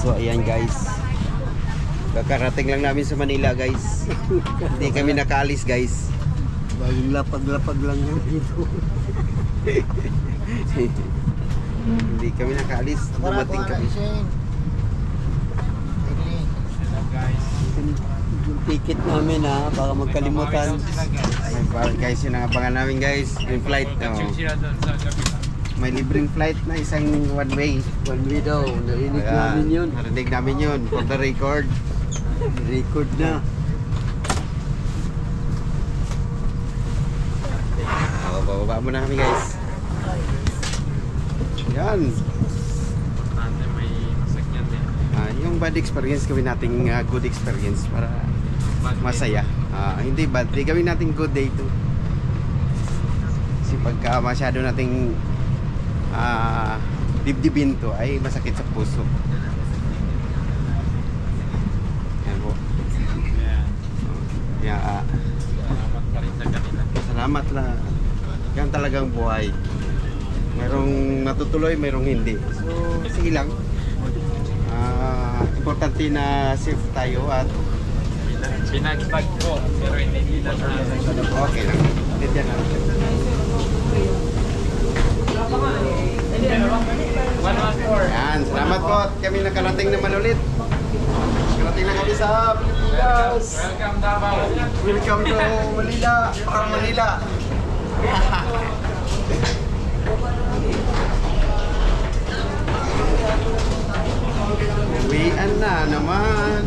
So ayan guys, kakarating lang namin sa Manila guys. Hindi kami nakaalis guys. Bagong lapag-lapag lang yan dito. Hindi kami nakaalis. Dumating kami. Yung ticket namin ha, baka magkalimutan. Guys, yun ang abangan namin guys. Yung flight. May libreng flight na isang one way. One way daw, narinig namin yun. Narinig namin yun for the record. Record na. Bababa muna kami guys. Yan. May masakyan din. Yung bad experience gawin nating good experience para masaya. Hindi bad day, gawin nating good day to. Kasi pagka masyado nating dibdibin to ay masakit sa puso. Yan po. Yeah. Salamat pa rin sa kanila. Salamat lang. Yan talagang buhay. Merong natutuloy, merong hindi. So, sige lang. Importante na safe tayo at Binagtag ko, pero hindi nila na. okay lang. Hindi na. Yan, salamat po. At kami nakarating naman ulit. Nakarating na kami sa Pilipinas. Welcome Davao. Welcome to Manila. Parang Manila. Uwian na naman.